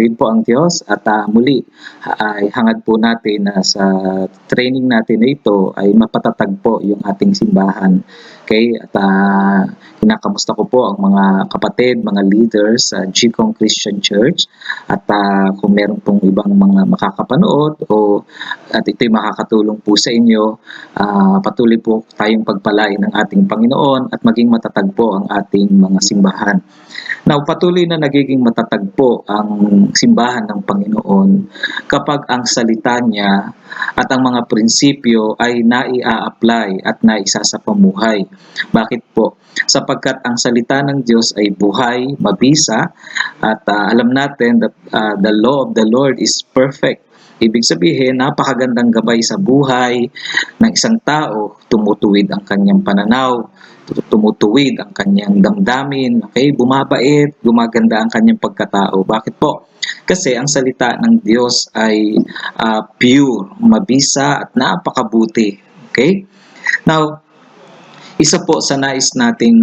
Purihin po ang Diyos at muli ay hangad po natin na sa training natin na ito ay mapatatag po yung ating simbahan. Okay? At kinakamusta ko po ang mga kapatid, mga leaders sa GCOM Christian Church. At kung meron pong ibang mga makakapanood at ito'y makakatulong po sa inyo, patuloy po tayong pagpalain ng ating Panginoon at maging matatag po ang ating mga simbahan. Now, patuloy na nagiging matatag po ang simbahan ng Panginoon kapag ang salita niya at ang mga prinsipyo ay naia-apply at naisa sa pamuhay. Bakit po? Sapagkat ang salita ng Diyos ay buhay, mabisa, at alam natin that the law of the Lord is perfect. Ibig sabihin, napakagandang gabay sa buhay ng isang tao, tumutuwid ang kanyang pananaw, tumutuwid ang kanyang damdamin, okay? Bumabait, gumaganda ang kanyang pagkatao. Bakit po? Kasi ang salita ng Diyos ay pure, mabisa at napakabuti. Okay? Now, isa po sa nais nating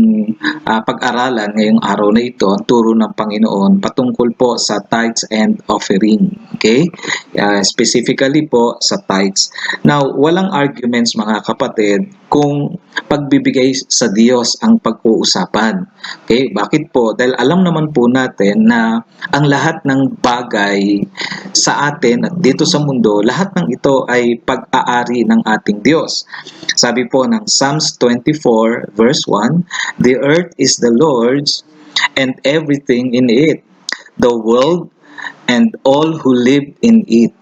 pag-aralan ngayong araw na ito, ang turo ng Panginoon patungkol po sa tithes and offering. Okay? Specifically po sa tithes. Now, walang arguments mga kapatid kung pagbibigay sa Diyos ang pag-uusapan. Okay? Bakit po? Dahil alam naman po natin na ang lahat ng bagay sa atin at dito sa mundo, lahat ng ito ay pag-aari ng ating Diyos. Sabi po ng Psalms 24 verse 1, "The earth is the Lord's and everything in it, the world and all who live in it."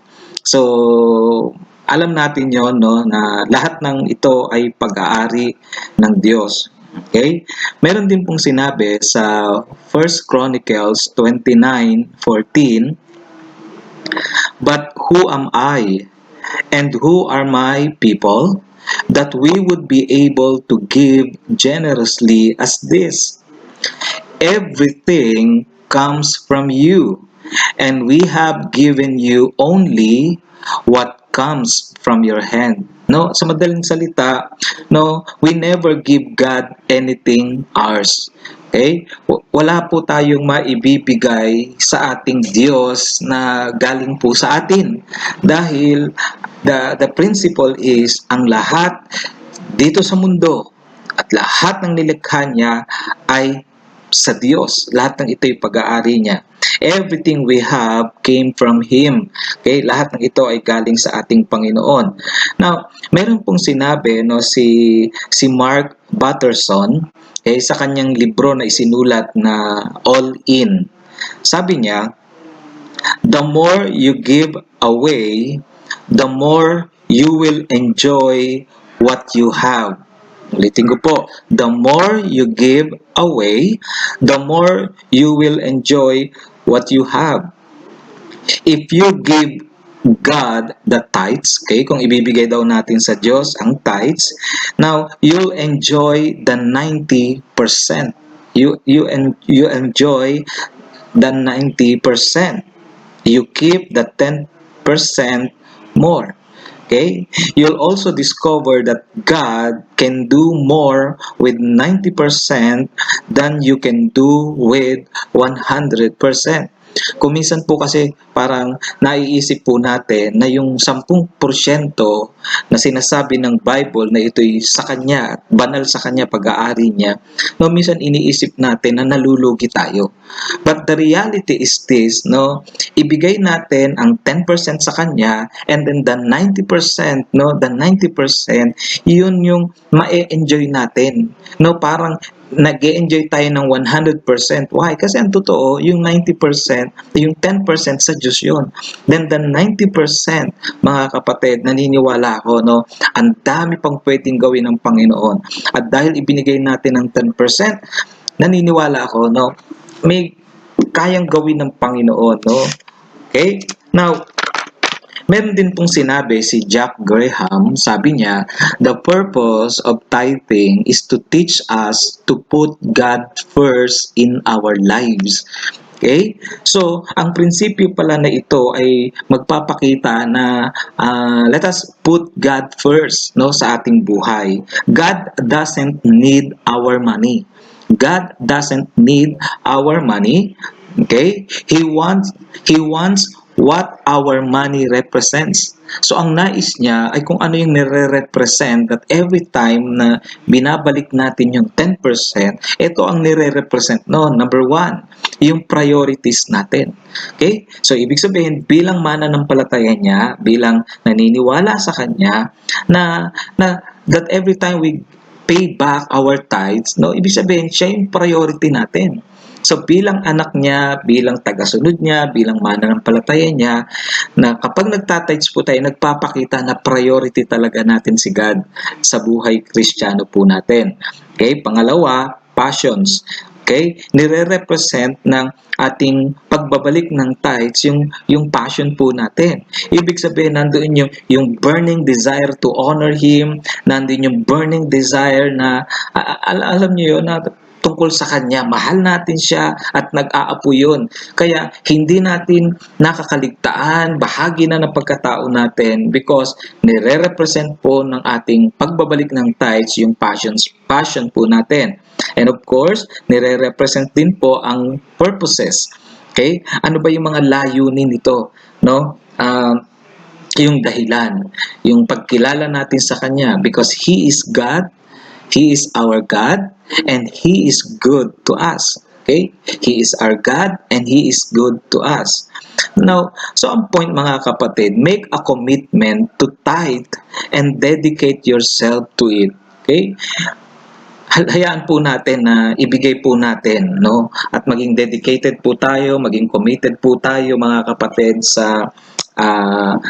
So, alam natin yon, no, na lahat ng ito ay pag-aari ng Diyos. Okay? Meron din pong sinabi sa 1 Chronicles 29:14, "But who am I and who are my people, that we would be able to give generously as this? Everything comes from you, and we have given you only what comes from your hand." No, sa madaling salita, no, we never give God anything ours. Okay? Wala po tayong maibibigay sa ating Diyos na galing po sa atin. Dahil the principle is ang lahat dito sa mundo at lahat ng nilikha niya ay sa Diyos. Lahat ng ito ay pag-aari niya. Everything we have came from Him. Okay? Lahat ng ito ay galing sa ating Panginoon. Now, meron pong sinabi, no, si Mark Batterson, sa kanyang libro na isinulat na All In. Sabi niya, "The more you give away, the more you will enjoy what you have." Ulitin ko po, the more you give away, the more you will enjoy what you have. If you give God the tithes, okay, kung ibibigay daw natin sa Diyos ang tithes, now you'll enjoy the 90%. You enjoy the 90%. You keep the 10% more. Okay? You'll also discover that God can do more with 90% than you can do with 100%. Kung minsan po kasi parang naiisip po natin na yung 10% na sinasabi ng Bible na ito'y sa Kanya at banal sa Kanya pag-aari niya, no, minsan iniisip natin na nalulugi tayo. But the reality is this, no, ibigay natin ang 10% sa Kanya and then the 90%, no, the 90%, yun yung ma-enjoy natin. No, parang nag-e-enjoy tayo ng 100%. Why? Kasi ang totoo, yung 90%, yung 10% sa Diyos yun. Then the 90%, mga kapatid, naniniwala ako, no, ang dami pang pwedeng gawin ng Panginoon. At dahil ibinigay natin ng 10%, naniniwala ako, no, may kayang gawin ng Panginoon, no? Okay? Now, meron din pong sinabi si Jack Graham, sabi niya, "The purpose of tithing is to teach us to put God first in our lives." Okay? So, ang prinsipyo pala na ito ay magpapakita na let us put God first, no, sa ating buhay. God doesn't need our money. God doesn't need our money Okay? He wants what our money represents. So ang nais niya ay kung ano yung nire-represent, that every time na binabalik natin yung 10%, ito ang nire-represent no. Number one, yung priorities natin. Okay? So ibig sabihin, bilang mananampalataya niya, bilang naniniwala sa kanya, na that every time we pay back our tithes, no, ibig sabihin siya yung priority natin. So bilang anak niya, bilang tagasunod niya, bilang mananampalataya niya, na kapag nagtatides po tayo, nagpapakita na priority talaga natin si God sa buhay Kristiyano po natin. Okay? Pangalawa, passions. Okay? Nire-represent ng ating pagbabalik ng tithes yung passion po natin. Ibig sabihin, nandoon yung burning desire to honor Him, nandoon yung burning desire na, alam niyo yun, na tungkol sa Kanya. Mahal natin siya at nag-aapo yun. Kaya hindi natin nakakaligtaan, bahagi na ng pagkatao natin because nire-represent po ng ating pagbabalik ng tithes yung passion po natin. And of course, nire-represent din po ang purposes. Okay? Ano ba yung mga layunin nito? No? Yung dahilan, yung pagkilala natin sa Kanya because He is God, He is our God, and He is good to us. Okay? He is our God, and He is good to us. Now, so ang point mga kapatid, make a commitment to tithe and dedicate yourself to it. Okay? Hayaan po natin na ibigay po natin, no? At maging dedicated po tayo, maging committed po tayo mga kapatid sa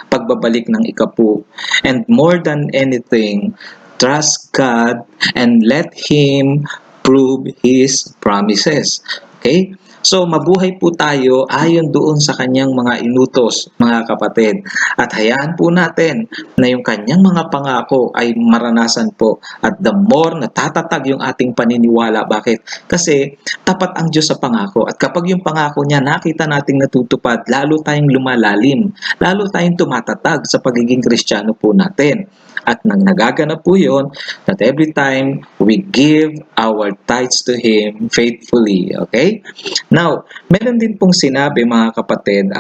pagbabalik ng ikapu. And more than anything, trust God and let Him prove His promises. Okay? So, mabuhay po tayo ayon doon sa kanyang mga inutos, mga kapatid. At hayaan po natin na yung kanyang mga pangako ay maranasan po. At the more natatatag yung ating paniniwala. Bakit? Kasi tapat ang Diyos sa pangako. At kapag yung pangako niya nakita nating natutupad, lalo tayong lumalalim. Lalo tayong tumatatag sa pagiging Kristiyano po natin. At nang nagaganap po yun, that every time we give our tithes to Him faithfully. Okay? Now, meron din pong sinabi mga kapatid,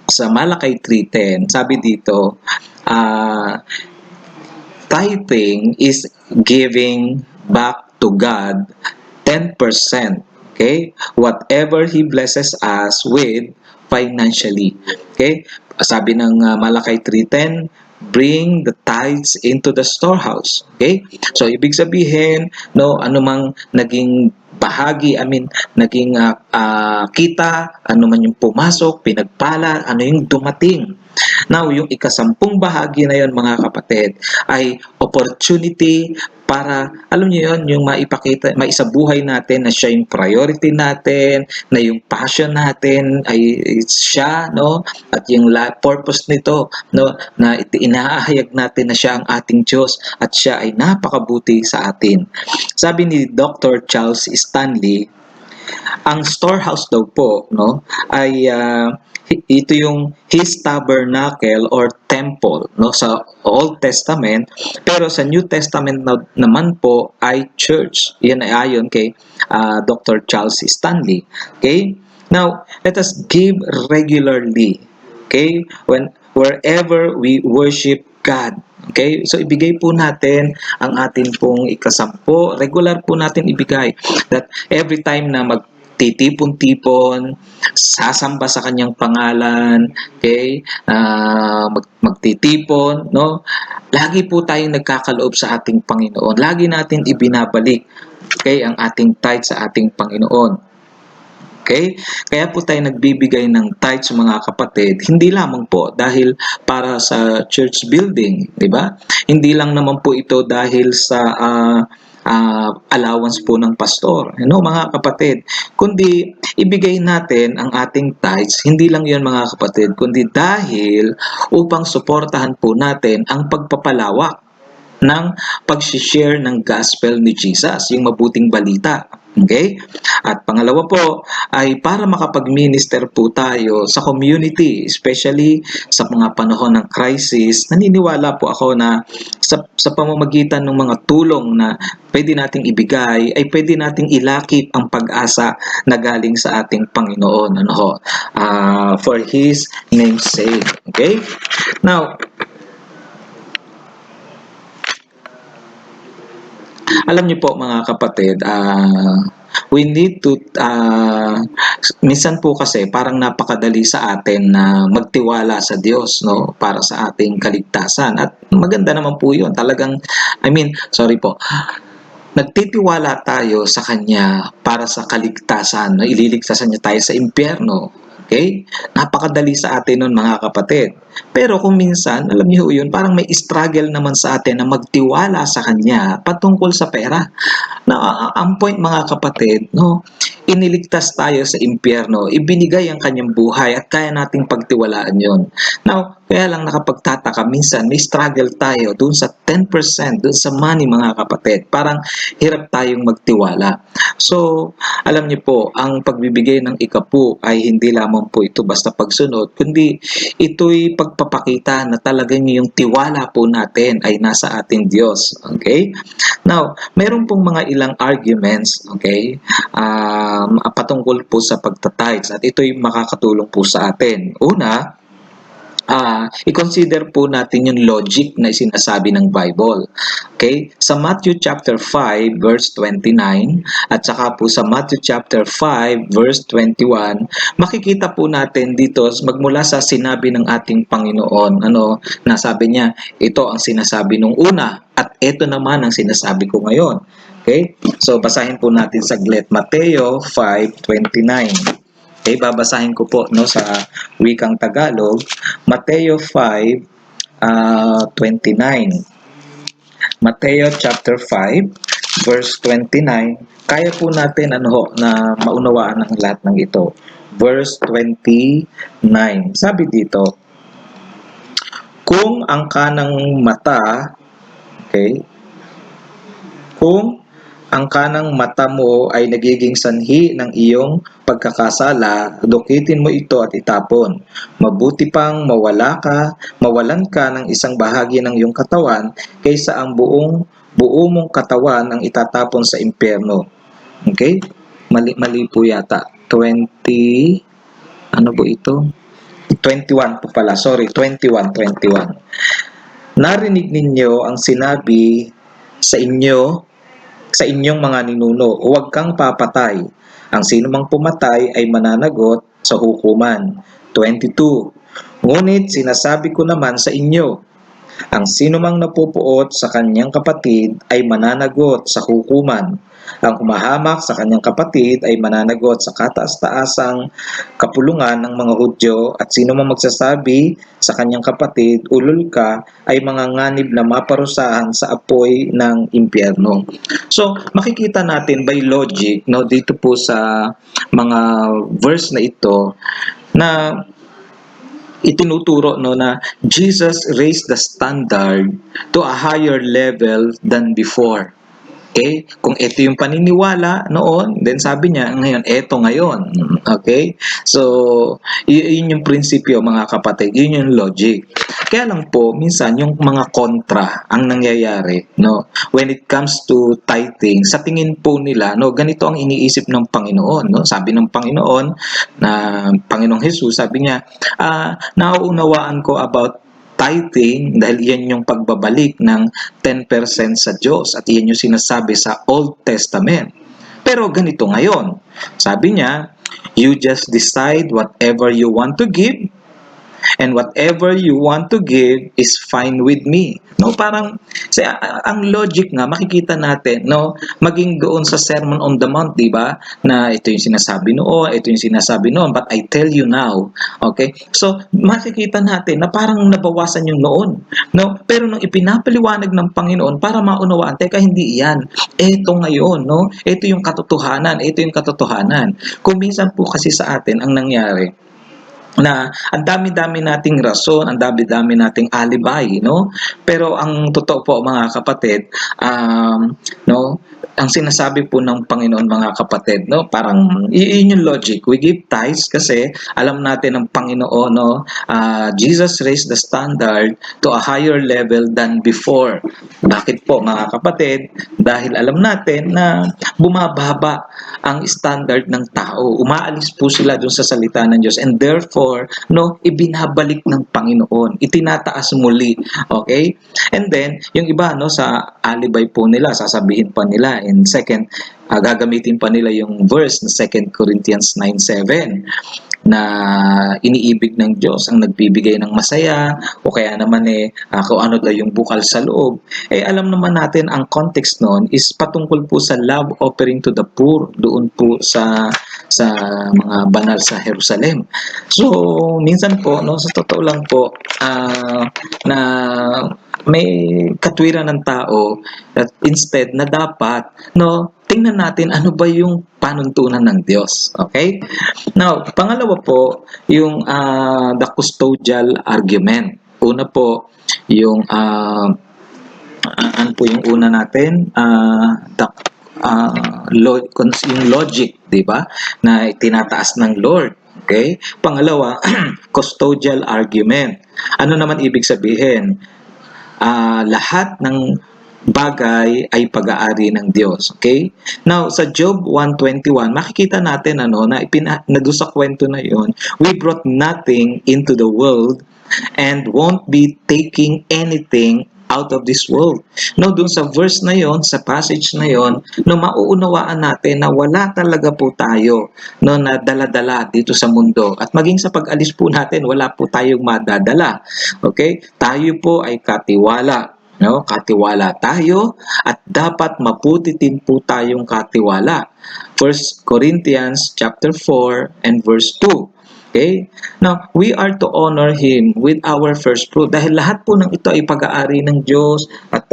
sa Malakay 3:10, sabi dito, tithing is giving back to God 10%. Okay? Whatever He blesses us with financially. Okay? Sabi ng Malakay 3:10, bring the tithes into the storehouse. Okay? So, ibig sabihin, no, anumang naging bahagi, naging kita, ano man yung pumasok, pinagpala, ano yung dumating. Now, yung ikasampung bahagi na yon mga kapatid, ay opportunity para, alam niyo yon, yung maipakita, maisabuhay natin na siya yung priority natin, na yung passion natin ay siya, no? At yung purpose nito, no, na inaahayag natin na siya ang ating Diyos at siya ay napakabuti sa atin. Sabi ni Dr. Charles Stanley, ang storehouse daw po, no, ay ito yung His tabernacle or temple, no, sa Old Testament, pero sa New Testament naman po ay church. Yan ay ayon kay Dr. Charles Stanley. Okay? Now, let us give regularly. Okay? Wherever we worship God. Okay? So, ibigay po natin ang atin pong ikasampo. Regular po natin ibigay. That every time na magtitipon-tipon, sasamba sa kanyang pangalan, okay? Magtitipon, no? Lagi po tayong nagkakaloob sa ating Panginoon. Lagi natin ibinabalik, okay, ang ating tithe sa ating Panginoon. Okay? Kaya po tayo nagbibigay ng tithes mga kapatid, hindi lamang po dahil para sa church building, di ba? Hindi lang naman po ito dahil sa allowance po ng pastor, mga kapatid. Kundi ibigay natin ang ating tithes, hindi lang 'yon mga kapatid, kundi dahil upang suportahan po natin ang pagpapalawak ng pag-share ng gospel ni Jesus, yung mabuting balita. Okay? At pangalawa po ay para makapag-minister po tayo sa community, especially sa mga panahon ng crisis. Naniniwala po ako na sa pamamagitan ng mga tulong na pwede nating ibigay, ay pwede nating ilakip ang pag-asa na galing sa ating Panginoon. Ano ho? For His name's sake. Okay? Now, alam niyo po mga kapatid, we need to, minsan po kasi parang napakadali sa atin na magtiwala sa Diyos, no, para sa ating kaligtasan. At maganda naman po yun. Talagang, sorry po, nagtitiwala tayo sa Kanya para sa kaligtasan, na ililigtasan niya tayo sa impyerno. Okay? Napakadali sa atin nun mga kapatid. Pero kung minsan, alam niyo yun, parang may struggle naman sa atin na magtiwala sa Kanya patungkol sa pera. Na ang point mga kapatid, no, iniligtas tayo sa impyerno, ibinigay ang kanyang buhay at kaya nating pagtiwalaan yon. Now, kaya lang nakapagtataka, minsan may struggle tayo dun sa 10%, dun sa money mga kapatid. Parang hirap tayong magtiwala. So, alam niyo po, ang pagbibigay ng ikapu ay hindi lamang po ito basta pagsunod, kundi ito'y pagpapakita na talagang yung tiwala po natin ay nasa ating Diyos. Okay? Now, meron pong mga ilang arguments, okay, patungkol po sa pagtatides at ito'y makakatulong po sa atin. Una, i-consider po natin yung logic na sinasabi ng Bible. Okay? Sa Matthew chapter 5 verse 29 at saka po sa Matthew chapter 5 verse 21, makikita po natin dito magmula sa sinabi ng ating Panginoon, nasabi niya, ito ang sinasabi nung una at ito naman ang sinasabi ko ngayon. Okay? So basahin po natin saglit Mateo 5:29. Okay, babasahin ko po sa wikang Tagalog, Mateo 5:29. Mateo chapter 5 verse 29. Kaya po natin na maunawaan ang lahat ng ito. Verse 29. Sabi dito, kung ang kanang mata, okay? Kung ang kanang mata mo ay nagiging sanhi ng iyong pagkakasala, dukitin mo ito at itapon. Mabuti pang mawalan ka ng isang bahagi ng iyong katawan kaysa ang buo mong katawan ang itatapon sa impyerno. Okay? Mali po yata. 20, ano po ito? 21 po pala. Sorry, 21. Narinig ninyo ang sinabi sa inyong mga ninuno, huwag kang papatay. Ang sino mang pumatay ay mananagot sa hukuman. 22. Ngunit sinasabi ko naman sa inyo, ang sino mang napupuot sa kanyang kapatid ay mananagot sa hukuman. Ang humahamak sa kanyang kapatid ay mananagot sa kataas-taasang kapulungan ng mga Hudyo at sino mang magsasabi sa kanyang kapatid, ulol ka, ay manganganib na maparusahan sa apoy ng impyerno. So, makikita natin by logic, dito po sa mga verse na ito, na itinuturo na Jesus raised the standard to a higher level than before. Okay? Kung ito yung paniniwala noon, then sabi niya, ngayon, ito ngayon. Okay? So, yun yung prinsipyo mga kapatid. Yun yung logic. Kaya lang po, minsan, yung mga kontra ang nangyayari, when it comes to tithing, sa tingin po nila, ganito ang iniisip ng Panginoon, Sabi ng Panginoon, Panginoong Jesus, sabi niya, nauunawaan ko about tithing dahil iyan yung pagbabalik ng 10% sa Diyos at iyan yung sinasabi sa Old Testament. Pero ganito ngayon, sabi niya, you just decide whatever you want to give and whatever you want to give is fine with me. Parang ang logic nga makikita natin, maging doon sa Sermon on the Mount, 'di ba? Na ito yung sinasabi noon, but I tell you now. Okay? So, makikita natin na parang nabawasan yung noon, Pero nung ipinapaliwanag ng Panginoon para maunawaan, teka, hindi iyan. Ito ngayon, Ito yung katotohanan, Kung minsan po kasi sa atin ang nangyari, na ang dami-dami nating rason, ang dami-dami nating alibay, no? Pero ang totoo po mga kapatid, no, ang sinasabi po ng Panginoon mga kapatid, no, parang yun yung logic. We give tithes kasi alam natin ng Panginoon, no, Jesus raised the standard to a higher level than before. Bakit po mga kapatid? Dahil alam natin na bumababa ang standard ng tao. Umaalis po sila dun sa salita ng Diyos and therefore, no, ibinabalik ng Panginoon. Itinataas muli. Okay? And then, yung iba, no, sa alibay po nila, sasabihin pa nila in second, gagamitin pa nila yung verse na 2 Corinthians 9:7 na iniibig ng Diyos ang nagbibigay ng masaya o kaya naman kung ano daw yung bukal sa loob. Alam naman natin ang context noon is patungkol po sa love offering to the poor doon po sa mga banal sa Jerusalem. So, minsan po, no, sa totoo lang po, na may katwiran ng tao that instead na dapat, no, tingnan natin ano ba yung panuntunan ng Diyos. Okay? Now, pangalawa po, yung the custodial argument. Una po, yung ano po yung una natin? Yung logic, di ba? Na tinataas ng Lord. Okay? Pangalawa, custodial argument. Ano naman ibig sabihin? Lahat ng bagay ay pag-aari ng Diyos. Okay? Now, sa Job 1:21, makikita natin na doon sa kwento na yon, we brought nothing into the world and won't be taking anything out of this world. No, doon sa verse na yon, sa passage na yon, no, mauunawaan natin na wala talaga po tayo, no, na dala-dala dito sa mundo. At maging sa pag-alis po natin, wala po tayong madadala. Okay? Tayo po ay katiwala. No, katiwala tayo at dapat maputi din po tayong katiwala. 1 Corinthians chapter 4 and verse 2. Okay? Now, we are to honor Him with our first fruit. Dahil lahat po ng ito ay pag-aari ng Diyos at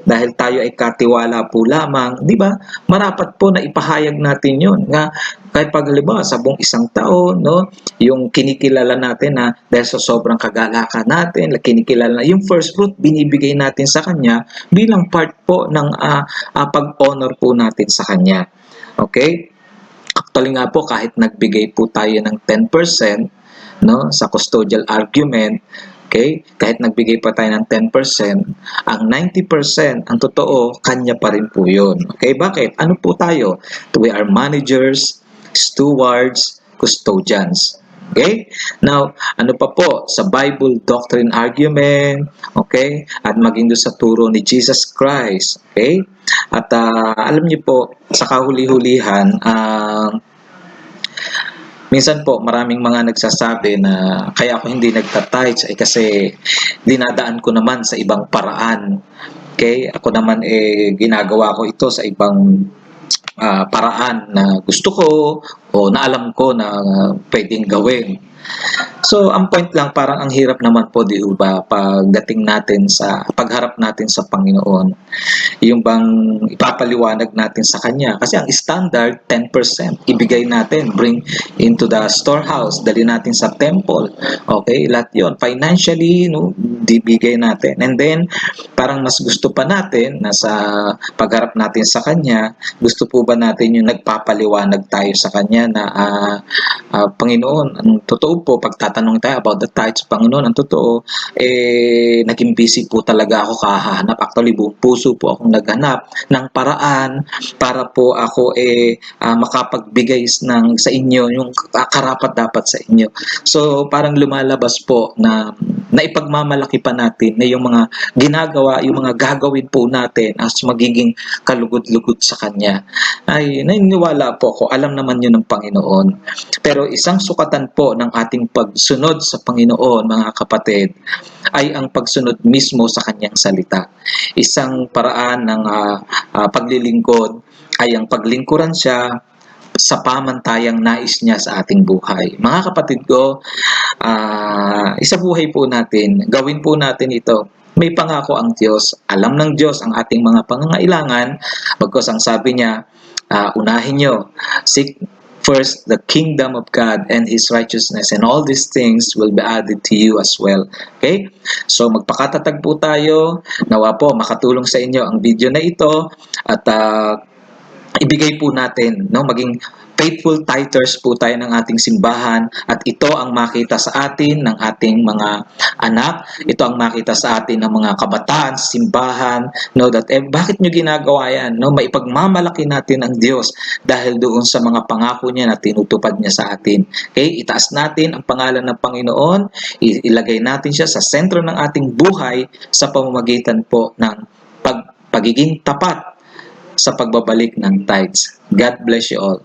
dahil tayo ay katiwala po lamang, di ba? Marapat po na ipahayag natin yun. Nga, kahit pag halimbawa sa buong isang taon, no, yung kinikilala natin na dahil sa sobrang kagalakan natin, kinikilala, yung first fruit binibigay natin sa Kanya bilang part po ng pag-honor po natin sa Kanya. Okay? Actually nga po, kahit nagbigay po tayo ng 10%, no, sa custodial argument, okay, kahit nagbigay pa tayo ng 10%, ang 90%, ang totoo, kanya pa rin po yun. Okay, bakit? Ano po tayo? We are managers, stewards, custodians. Okay? Now, ano pa po? Sa Bible doctrine argument, okay? At maging doon sa turo ni Jesus Christ, okay? At alam niyo po, sa kahuli-hulihan, minsan po maraming mga nagsasabi na kaya ako hindi nagta-tithes ay kasi dinadaan ko naman sa ibang paraan. Okay? Ako naman ginagawa ko ito sa ibang paraan na gusto ko o na alam ko na pwedeng gawin. So, ang point lang, parang ang hirap naman po, di ba, pagdating natin sa, pagharap natin sa Panginoon, yung bang ipapaliwanag natin sa Kanya. Kasi ang standard, 10%, ibigay natin, bring into the storehouse, dali natin sa temple. Okay, lahat yun. Financially, no, dibigay natin. And then, parang mas gusto pa natin, na sa pagharap natin sa Kanya, gusto po ba natin yung nagpapaliwanag tayo sa Kanya na, Panginoon, ang totoo po, pagtatanong tayo about the tithes, Panginoon, ang totoo, naging busy po talaga ako kahanap. Actually, buong puso po akong naghanap ng paraan para po ako makapagbigay sa inyo, yung karapat dapat sa inyo. So, parang lumalabas po na naipagmamalaki pa natin na yung mga ginagawa, yung mga gagawin po natin as magiging kalugod-lugod sa Kanya. Ay, naniniwala po ako, alam naman yun ng Panginoon. Pero isang sukatan po ng ating pagsunod sa Panginoon, mga kapatid, ay ang pagsunod mismo sa Kanyang salita. Isang paraan ng paglilingkod ay ang paglingkuran siya sa pamantayang nais niya sa ating buhay. Mga kapatid ko, isa buhay po natin, gawin po natin ito. May pangako ang Diyos. Alam ng Diyos ang ating mga pangangailangan. Bagkus ang sabi niya, unahin nyo, seek first the kingdom of God and His righteousness, and all these things will be added to you as well. Okay? So magpakatatag po tayo. Nawa po makatulong sa inyo ang video na ito, at ibigay po natin, no, maging faithful tithers po tayo ng ating simbahan, at ito ang makita sa atin ng ating mga anak, ito ang makita sa atin ng mga kabataan sa simbahan, no, that bakit nyo ginagawa yan, no, maipagmamalaki natin ang Diyos dahil doon sa mga pangako niya na tinutupad niya sa atin. Okay, itaas natin ang pangalan ng Panginoon, ilagay natin siya sa sentro ng ating buhay sa pamamagitan po ng pagiging tapat sa pagbabalik ng tithes. God bless you all.